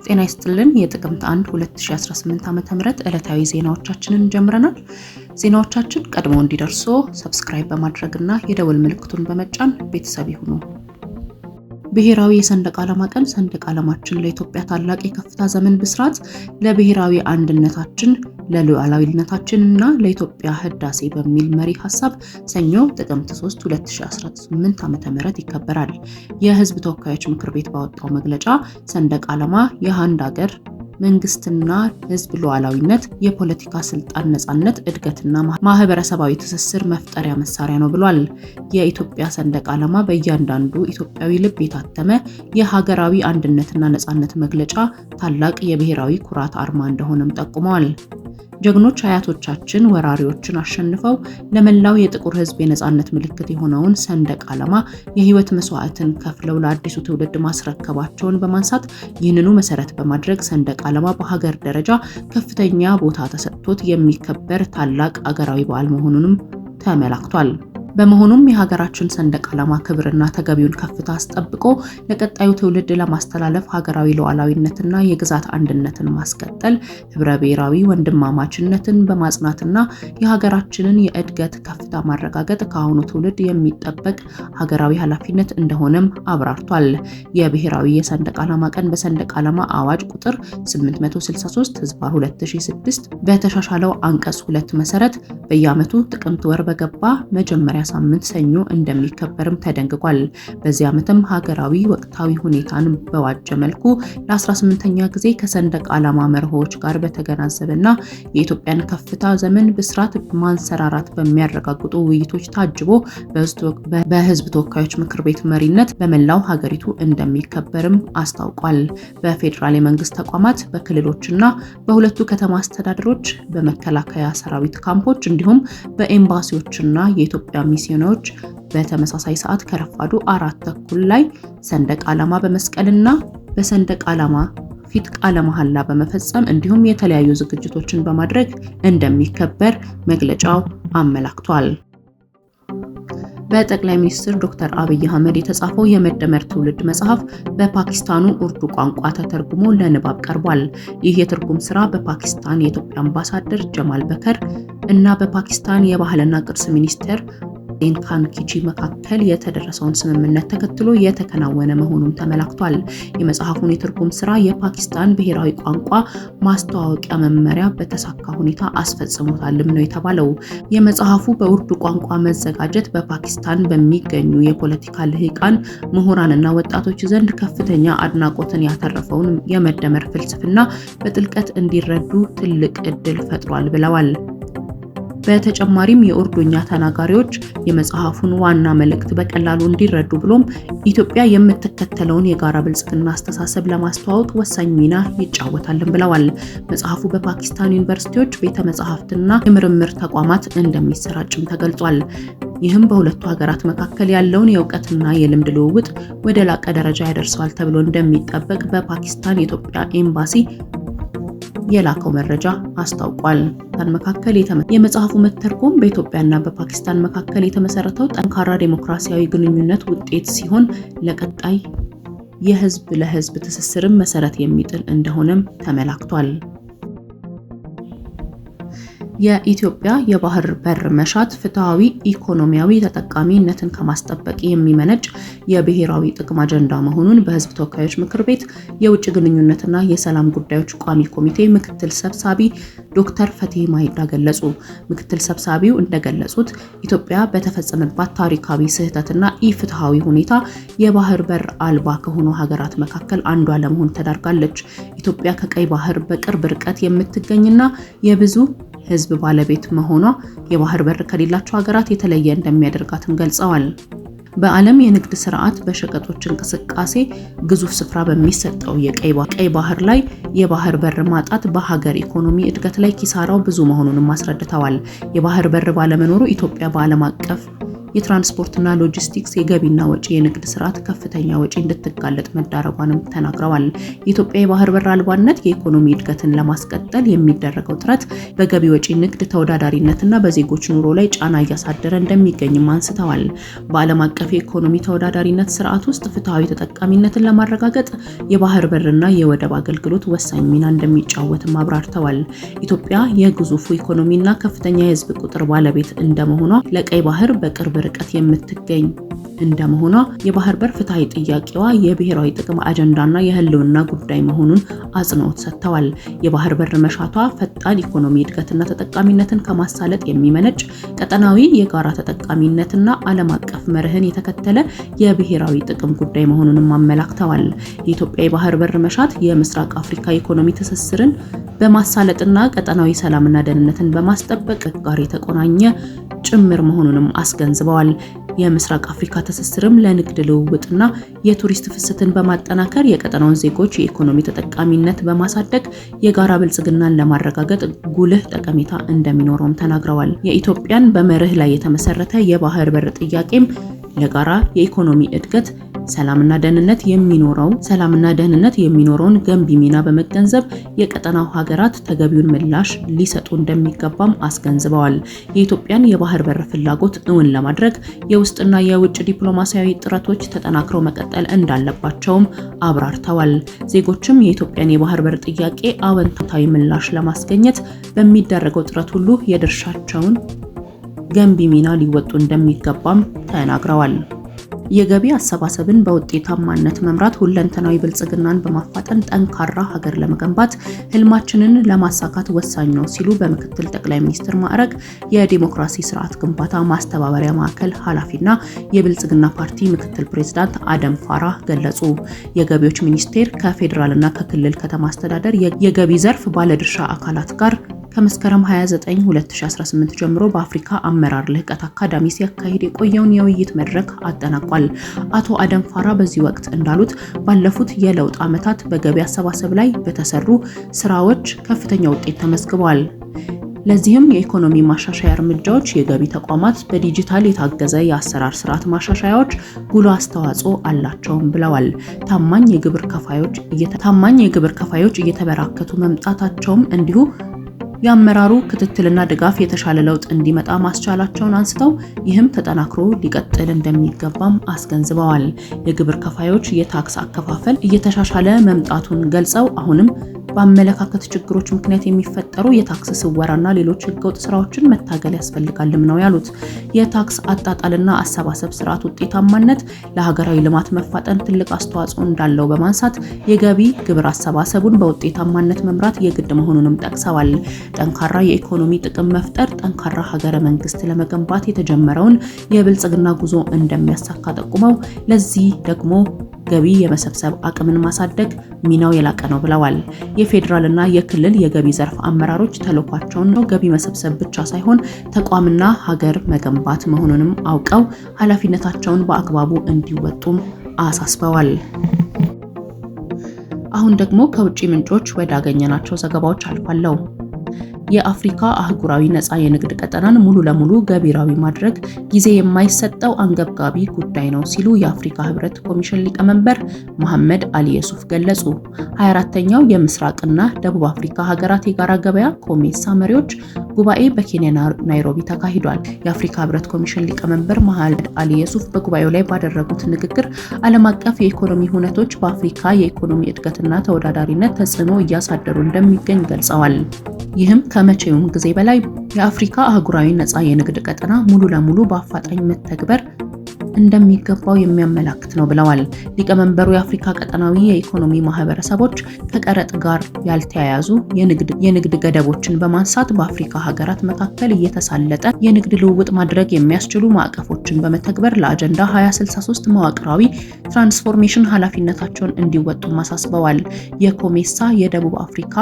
ጤና ይስጥልን የጥቅምት 1 2018 ዓ.ም ዕለታዊ ዜናዎቻችንን ጀምረናል። ዜናዎቻችን ቀድሞ እንዲደርሱ ሰብስክራይብ በማድረግና የደወል ምልክቱን በመጫን ቤተሰብ ይሁኑ። ብሔራዊ የሰንደቅ ዓላማ ቀን ሰንደቅ ዓላማችን ለኢትዮጵያ ታላቅ የከፍታ ዘመን ብስራት፣ ለብሔራዊ አንድነታችን፣ ለሉዓላዊነታችንና ለኢትዮጵያ ህዳሴ በሚል መሪ ሐሳብ ሰኞ ጥቅምት 3 2018 ዓ.ም ይከበራል። የህዝብ ተወካዮች ምክር ቤት ባወጣው መግለጫ ሰንደቅ ዓላማ የአንድ ሀገር መንግስትና ህዝብ ሉዓላዊነት፣ የፖለቲካ ስልጣን ነጻነት፣ እድገትና ማህበረሰባዊ ትስስር መፍጠሪያ መሳሪያ ነው ብሏል። የኢትዮጵያ ሰንደቅ ዓላማ በእያንዳንዱ ኢትዮጵያዊ ልብ የታተመ የሀገራዊ አንድነትና ነጻነት መግለጫ፣ ታላቅ የብሔራዊ ኩራት አርማ እንደሆነም ጠቁመዋል። ጀግኖች አያቶቻችን ወራሪዎችን አሸንፈው ለመላው የጥቁር ህዝብ የነጻነት ምልክት የሆነውን ሰንደቅ ዓላማ የህይወት መስዋዕትን ከፍለው ለአዲሱ ትውልድ ማስረከባቸውን በማንሳት ይህንኑ መሰረት በማድረግ ሰንደቅ ዓላማ በሀገር ደረጃ ከፍተኛ ቦታ ተሰጥቶት የሚከበር ታላቅ አገራዊ በዓል መሆኑንም ተመላክቷል። በመሆኑም የሀገራችን ሰንደቅ ዓላማ ክብርና ተገቢውን ከፍታ አስጠብቆ ለቀጣዩ ትውልድ ለማስተላለፍ ሀገራዊ ሉዓላዊነትና የግዛት አንድነትን ማስቀጠል፣ ህብረ ብሔራዊ ወንድማማችነትን በማጽናትና የሀገራችንን የእድገት ከፍታ ማረጋገጥ ከአሁኑ ትውልድ የሚጠበቅ ሀገራዊ ኃላፊነት እንደሆነም አብራርቷል። የብሔራዊ የሰንደቅ ዓላማ ቀን በሰንደቅ ዓላማ አዋጅ ቁጥር 863/2006 በተሻሻለው አንቀጽ 2 መሰረት በየዓመቱ ጥቅምት ወር በገባ መጀመሪያ ሳምንት ሰኞ እንደሚከበርም ተደንግጓል። በዚህ ዓመትም ሀገራዊ ወቅታዊ ሁኔታን በዋጀ መልኩ ለ18ኛ ጊዜ ከሰንደቅ ዓላማ መርሆዎች ጋር በተገናዘበና የኢትዮጵያን ከፍታ ዘመን ብስራት ማንሰራራት በሚያረጋግጡ ውይይቶች ታጅቦ በህዝብ ተወካዮች ምክር ቤት መሪነት በመላው ሀገሪቱ እንደሚከበርም አስታውቋል። በፌዴራል የመንግስት ተቋማት፣ በክልሎችና በሁለቱ ከተማ አስተዳደሮች፣ በመከላከያ ሰራዊት ካምፖች እንዲሁም በኤምባሲዎችና የኢትዮጵያ ሚስዮኖች በተመሳሳይ ሰዓት ከረፋዱ 4:30 ላይ ሰንደቅ ዓላማ በመስቀልና በሰንደቅ ዓላማ ፊት ቃለ መሐላ በመፈጸም እንዲሁም የተለያዩ ዝግጅቶችን በማድረግ እንደሚከበር መግለጫው አመላክቷል። በጠቅላይ ሚኒስትር ዶክተር አብይ አህመድ የተጻፈው የመደመር ትውልድ መጽሐፍ በፓኪስታኑ ኡርዱ ቋንቋ ተተርጉሞ ለንባብ ቀርቧል። ይህ የትርጉም ስራ በፓኪስታን የኢትዮጵያ አምባሳደር ጀማል በከር እና በፓኪስታን የባህልና ቅርስ ሚኒስቴር ኢንካን ኪቺ መካከል የተደረሰውን ስምምነት ተከትሎ የተከናወነ መሆኑን ተመላክቷል። የመጽሐፉን የትርጉም ስራ የፓኪስታን ብሔራዊ ቋንቋ ማስተዋወቂያ መመሪያ በተሳካ ሁኔታ አስፈጽሞታልም ነው የተባለው። የመጽሐፉ በኡርዱ ቋንቋ መዘጋጀት በፓኪስታን በሚገኙ የፖለቲካ ልሂቃን፣ ምሁራንና ወጣቶች ዘንድ ከፍተኛ አድናቆትን ያተረፈውን የመደመር ፍልስፍና በጥልቀት እንዲረዱ ትልቅ እድል ፈጥሯል ብለዋል። በተጨማሪም የኡርዱኛ ተናጋሪዎች የመጽሐፉን ዋና መልእክት በቀላሉ እንዲረዱ ብሎም ኢትዮጵያ የምትከተለውን የጋራ ብልጽግና አስተሳሰብ ለማስተዋወቅ ወሳኝ ሚና ይጫወታልን ብለዋል። መጽሐፉ በፓኪስታን ዩኒቨርሲቲዎች፣ ቤተ መጻሕፍትና የምርምር ተቋማት እንደሚሰራጭም ተገልጿል። ይህም በሁለቱ ሀገራት መካከል ያለውን የእውቀትና የልምድ ልውውጥ ወደ ላቀ ደረጃ ያደርሰዋል ተብሎ እንደሚጠበቅ በፓኪስታን የኢትዮጵያ ኤምባሲ የላከው መረጃ አስታውቋል። መካከል የመጽሐፉ መተርጎም በኢትዮጵያና በፓኪስታን መካከል የተመሰረተው ጠንካራ ዴሞክራሲያዊ ግንኙነት ውጤት ሲሆን ለቀጣይ የህዝብ ለህዝብ ትስስርም መሰረት የሚጥል እንደሆነም ተመላክቷል። የኢትዮጵያ የባህር በር መሻት ፍትሃዊ ኢኮኖሚያዊ ተጠቃሚነትን ከማስጠበቅ የሚመነጭ የብሔራዊ ጥቅም አጀንዳ መሆኑን በህዝብ ተወካዮች ምክር ቤት የውጭ ግንኙነትና የሰላም ጉዳዮች ቋሚ ኮሚቴ ምክትል ሰብሳቢ ዶክተር ፈቲህ ማሂዳ ገለጹ። ምክትል ሰብሳቢው እንደገለጹት ኢትዮጵያ በተፈጸመባት ታሪካዊ ስህተትና ኢፍትሃዊ ሁኔታ የባህር በር አልባ ከሆኑ ሀገራት መካከል አንዷ ለመሆን ተዳርጋለች። ኢትዮጵያ ከቀይ ባህር በቅርብ ርቀት የምትገኝና የብዙ ህዝብ ባለቤት መሆኗ የባህር በር ከሌላቸው ሀገራት የተለየ እንደሚያደርጋትም ገልጸዋል። በዓለም የንግድ ስርዓት በሸቀጦች እንቅስቃሴ ግዙፍ ስፍራ በሚሰጠው የቀይ ባህር ላይ የባህር በር ማጣት በሀገር ኢኮኖሚ እድገት ላይ ኪሳራው ብዙ መሆኑንም አስረድተዋል። የባህር በር ባለመኖሩ ኢትዮጵያ በዓለም አቀፍ የትራንስፖርትና ሎጂስቲክስ፣ የገቢና ወጪ የንግድ ስርዓት ከፍተኛ ወጪ እንድትጋለጥ መዳረጓንም ተናግረዋል። የኢትዮጵያ የባህር በር አልባነት የኢኮኖሚ እድገትን ለማስቀጠል የሚደረገው ጥረት በገቢ ወጪ ንግድ ተወዳዳሪነትና በዜጎች ኑሮ ላይ ጫና እያሳደረ እንደሚገኝም አንስተዋል። በዓለም አቀፍ የኢኮኖሚ ተወዳዳሪነት ስርዓት ውስጥ ፍትሃዊ ተጠቃሚነትን ለማረጋገጥ የባህር በርና የወደብ አገልግሎት ወሳኝ ሚና እንደሚጫወትም አብራርተዋል። ኢትዮጵያ የግዙፉ ኢኮኖሚና ከፍተኛ የህዝብ ቁጥር ባለቤት እንደመሆኗ ለቀይ ባህር በቅርብ ርቀት የምትገኝ እንደመሆኗ የባህር በር ፍትሃዊ ጥያቄዋ የብሔራዊ ጥቅም አጀንዳና የህልውና ጉዳይ መሆኑን አጽንኦት ሰጥተዋል። የባህር በር መሻቷ ፈጣን ኢኮኖሚ እድገትና ተጠቃሚነትን ከማሳለጥ የሚመነጭ ቀጠናዊ የጋራ ተጠቃሚነትና ዓለም አቀፍ መርህን የተከተለ የብሔራዊ ጥቅም ጉዳይ መሆኑንም አመላክተዋል። የኢትዮጵያ የባህር በር መሻት የምስራቅ አፍሪካ ኢኮኖሚ ትስስርን በማሳለጥና ቀጠናዊ ሰላምና ደህንነትን በማስጠበቅ ጋር የተቆናኘ ጭምር መሆኑንም አስገንዝበዋል። የምስራቅ አፍሪካ ትስስርም ለንግድ ልውውጥና የቱሪስት ፍሰትን በማጠናከር የቀጠናውን ዜጎች የኢኮኖሚ ተጠቃሚነት በማሳደግ የጋራ ብልጽግናን ለማረጋገጥ ጉልህ ጠቀሜታ እንደሚኖረውም ተናግረዋል። የኢትዮጵያን በመርህ ላይ የተመሰረተ የባህር በር ጥያቄም ለጋራ የኢኮኖሚ እድገት ሰላምና ደህንነት የሚኖረውን ገንቢ ሚና በመገንዘብ የቀጠናው ሀገራት ተገቢውን ምላሽ ሊሰጡ እንደሚገባም አስገንዝበዋል። የኢትዮጵያን የባህር በር ፍላጎት እውን ለማድረግ የውስጥና የውጭ ዲፕሎማሲያዊ ጥረቶች ተጠናክረው መቀጠል እንዳለባቸውም አብራርተዋል። ዜጎችም የኢትዮጵያን የባህር በር ጥያቄ አዎንታዊ ምላሽ ለማስገኘት በሚደረገው ጥረት ሁሉ የድርሻቸውን ገንቢ ሚና ሊወጡ እንደሚገባም ተናግረዋል። የገቢ አሰባሰብን በውጤታማነት መምራት ሁለንተናዊ ብልጽግናን በማፋጠን ጠንካራ ሀገር ለመገንባት ህልማችንን ለማሳካት ወሳኝ ነው ሲሉ በምክትል ጠቅላይ ሚኒስትር ማዕረግ የዲሞክራሲ ስርዓት ግንባታ ማስተባበሪያ ማዕከል ኃላፊና የብልጽግና ፓርቲ ምክትል ፕሬዝዳንት አደም ፋራህ ገለጹ። የገቢዎች ሚኒስቴር ከፌዴራልና ከክልል ከተማ አስተዳደር የገቢ ዘርፍ ባለድርሻ አካላት ጋር ከመስከረም 29 2018 ጀምሮ በአፍሪካ አመራር ልህቀት አካዳሚ ሲያካሂድ የቆየውን የውይይት መድረክ አጠናቋል። አቶ አደም ፋራ በዚህ ወቅት እንዳሉት ባለፉት የለውጥ ዓመታት በገቢ አሰባሰብ ላይ በተሰሩ ስራዎች ከፍተኛ ውጤት ተመዝግቧል። ለዚህም የኢኮኖሚ ማሻሻያ እርምጃዎች፣ የገቢ ተቋማት በዲጂታል የታገዘ የአሰራር ስርዓት ማሻሻያዎች ጉልህ አስተዋጽኦ አላቸውም ብለዋል። ታማኝ የግብር ከፋዮች እየተበራከቱ መምጣታቸውም እንዲሁ የአመራሩ ክትትልና ድጋፍ የተሻለ ለውጥ እንዲመጣ ማስቻላቸውን አንስተው ይህም ተጠናክሮ ሊቀጥል እንደሚገባም አስገንዝበዋል። የግብር ከፋዮች የታክስ አከፋፈል እየተሻሻለ መምጣቱን ገልጸው አሁንም በአመለካከት ችግሮች ምክንያት የሚፈጠሩ የታክስ ስወራና ሌሎች ህገወጥ ስራዎችን መታገል ያስፈልጋልም ነው ያሉት። የታክስ አጣጣልና አሰባሰብ ስርዓት ውጤታማነት ለሀገራዊ ልማት መፋጠን ትልቅ አስተዋጽኦ እንዳለው በማንሳት የገቢ ግብር አሰባሰቡን በውጤታማነት መምራት የግድ መሆኑንም ጠቅሰዋል። ጠንካራ የኢኮኖሚ ጥቅም መፍጠር ጠንካራ ሀገረ መንግስት ለመገንባት የተጀመረውን የብልጽግና ጉዞ እንደሚያሳካ ጠቁመው ለዚህ ደግሞ ገቢ የመሰብሰብ አቅምን ማሳደግ ሚናው የላቀ ነው ብለዋል። የፌዴራልና የክልል የገቢ ዘርፍ አመራሮች ተልዕኳቸውን ገቢ መሰብሰብ ብቻ ሳይሆን ተቋምና ሀገር መገንባት መሆኑንም አውቀው ኃላፊነታቸውን በአግባቡ እንዲወጡም አሳስበዋል። አሁን ደግሞ ከውጪ ምንጮች ወዳገኘናቸው ዘገባዎች አልፋለሁ። የአፍሪካ አህጉራዊ ነፃ የንግድ ቀጠናን ሙሉ ለሙሉ ገቢራዊ ማድረግ ጊዜ የማይሰጠው አንገብጋቢ ጉዳይ ነው ሲሉ የአፍሪካ ህብረት ኮሚሽን ሊቀመንበር መሐመድ አሊ የሱፍ ገለጹ። 24ኛው የምስራቅና ደቡብ አፍሪካ ሀገራት የጋራ ገበያ ኮሜሳ መሪዎች ጉባኤ በኬንያ ናይሮቢ ተካሂዷል። የአፍሪካ ህብረት ኮሚሽን ሊቀመንበር መሐመድ አሊ የሱፍ በጉባኤው ላይ ባደረጉት ንግግር ዓለም አቀፍ የኢኮኖሚ ሁነቶች በአፍሪካ የኢኮኖሚ እድገትና ተወዳዳሪነት ተጽዕኖ እያሳደሩ እንደሚገኝ ገልጸዋል። ይህም ከመቼውም ጊዜ በላይ የአፍሪካ አህጉራዊ ነፃ የንግድ ቀጠና ሙሉ ለሙሉ በአፋጣኝ መተግበር እንደሚገባው የሚያመላክት ነው ብለዋል። ሊቀመንበሩ የአፍሪካ ቀጠናዊ የኢኮኖሚ ማህበረሰቦች ከቀረጥ ጋር ያልተያያዙ የንግድ ገደቦችን በማንሳት በአፍሪካ ሀገራት መካከል እየተሳለጠ የንግድ ልውውጥ ማድረግ የሚያስችሉ ማዕቀፎችን በመተግበር ለአጀንዳ 2063 መዋቅራዊ ትራንስፎርሜሽን ኃላፊነታቸውን እንዲወጡ አሳስበዋል። የኮሜሳ የደቡብ አፍሪካ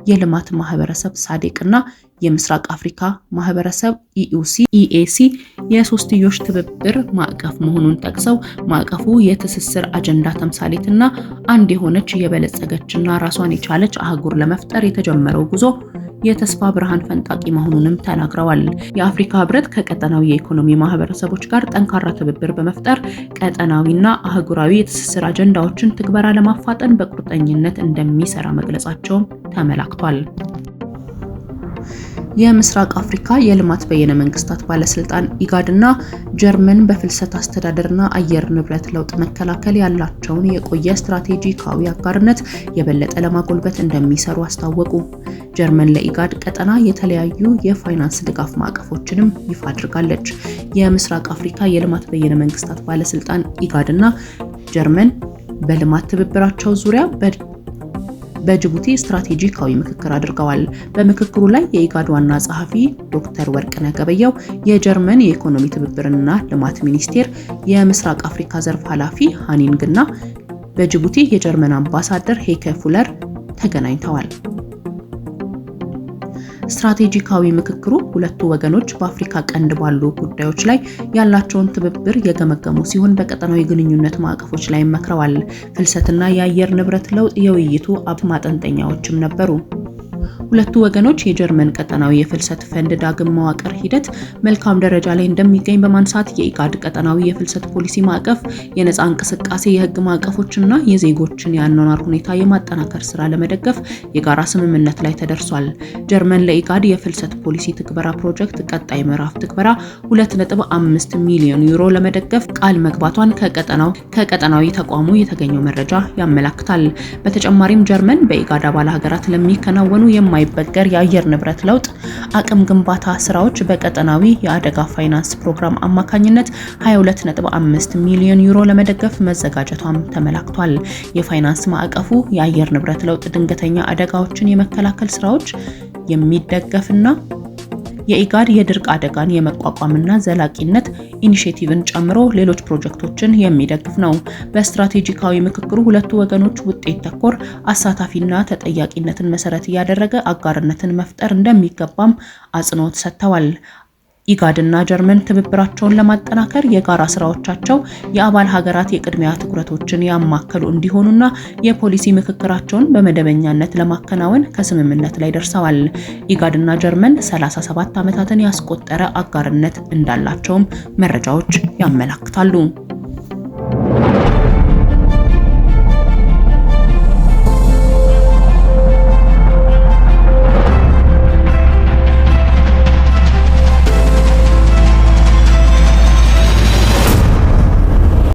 የልማት ማህበረሰብ ሳዴቅና የምስራቅ አፍሪካ ማህበረሰብ ኢኤሲ የሶስትዮሽ ትብብር ማዕቀፍ መሆኑን ጠቅሰው ማዕቀፉ የትስስር አጀንዳ ተምሳሌትና አንድ የሆነች የበለጸገችና ራሷን የቻለች አህጉር ለመፍጠር የተጀመረው ጉዞ የተስፋ ብርሃን ፈንጣቂ መሆኑንም ተናግረዋል። የአፍሪካ ህብረት ከቀጠናዊ የኢኮኖሚ ማህበረሰቦች ጋር ጠንካራ ትብብር በመፍጠር ቀጠናዊና አህጉራዊ የትስስር አጀንዳዎችን ትግበራ ለማፋጠን በቁርጠኝነት እንደሚሰራ መግለጻቸውም ተመላክቷል። የምስራቅ አፍሪካ የልማት በየነ መንግስታት ባለስልጣን ኢጋድና ጀርመን በፍልሰት አስተዳደርና አየር ንብረት ለውጥ መከላከል ያላቸውን የቆየ ስትራቴጂካዊ አጋርነት የበለጠ ለማጎልበት እንደሚሰሩ አስታወቁ። ጀርመን ለኢጋድ ቀጠና የተለያዩ የፋይናንስ ድጋፍ ማዕቀፎችንም ይፋ አድርጋለች። የምስራቅ አፍሪካ የልማት በየነ መንግስታት ባለስልጣን ኢጋድና ጀርመን በልማት ትብብራቸው ዙሪያ በጅቡቲ ስትራቴጂካዊ ምክክር አድርገዋል። በምክክሩ ላይ የኢጋድ ዋና ጸሐፊ ዶክተር ወርቅነህ ገበየሁ፣ የጀርመን የኢኮኖሚ ትብብርና ልማት ሚኒስቴር የምስራቅ አፍሪካ ዘርፍ ኃላፊ ሃኒንግና በጅቡቲ የጀርመን አምባሳደር ሄከ ፉለር ተገናኝተዋል። ስትራቴጂካዊ ምክክሩ ሁለቱ ወገኖች በአፍሪካ ቀንድ ባሉ ጉዳዮች ላይ ያላቸውን ትብብር የገመገሙ ሲሆን በቀጠናዊ ግንኙነት ማዕቀፎች ላይ መክረዋል። ፍልሰትና የአየር ንብረት ለውጥ የውይይቱ ማጠንጠኛዎችም ነበሩ። ሁለቱ ወገኖች የጀርመን ቀጠናዊ የፍልሰት ፈንድ ዳግም መዋቅር ሂደት መልካም ደረጃ ላይ እንደሚገኝ በማንሳት የኢጋድ ቀጠናዊ የፍልሰት ፖሊሲ ማዕቀፍ፣ የነፃ እንቅስቃሴ የህግ ማዕቀፎችና የዜጎችን የአኗኗር ሁኔታ የማጠናከር ስራ ለመደገፍ የጋራ ስምምነት ላይ ተደርሷል። ጀርመን ለኢጋድ የፍልሰት ፖሊሲ ትግበራ ፕሮጀክት ቀጣይ ምዕራፍ ትግበራ 2.5 ሚሊዮን ዩሮ ለመደገፍ ቃል መግባቷን ከቀጠናዊ ተቋሙ የተገኘው መረጃ ያመለክታል። በተጨማሪም ጀርመን በኢጋድ አባል ሀገራት ለሚከናወኑ የማይበገር የአየር ንብረት ለውጥ አቅም ግንባታ ስራዎች በቀጠናዊ የአደጋ ፋይናንስ ፕሮግራም አማካኝነት 22.5 ሚሊዮን ዩሮ ለመደገፍ መዘጋጀቷም ተመላክቷል። የፋይናንስ ማዕቀፉ የአየር ንብረት ለውጥ ድንገተኛ አደጋዎችን የመከላከል ስራዎች የሚደገፍና የኢጋድ የድርቅ አደጋን የመቋቋምና ዘላቂነት ኢኒሼቲቭን ጨምሮ ሌሎች ፕሮጀክቶችን የሚደግፍ ነው። በስትራቴጂካዊ ምክክሩ ሁለቱ ወገኖች ውጤት ተኮር፣ አሳታፊና ተጠያቂነትን መሰረት ያደረገ አጋርነትን መፍጠር እንደሚገባም አጽንኦት ሰጥተዋል። ኢጋድና ጀርመን ትብብራቸውን ለማጠናከር የጋራ ስራዎቻቸው የአባል ሀገራት የቅድሚያ ትኩረቶችን ያማከሉ እንዲሆኑና የፖሊሲ ምክክራቸውን በመደበኛነት ለማከናወን ከስምምነት ላይ ደርሰዋል። ኢጋድና ጀርመን 37 ዓመታትን ያስቆጠረ አጋርነት እንዳላቸውም መረጃዎች ያመለክታሉ።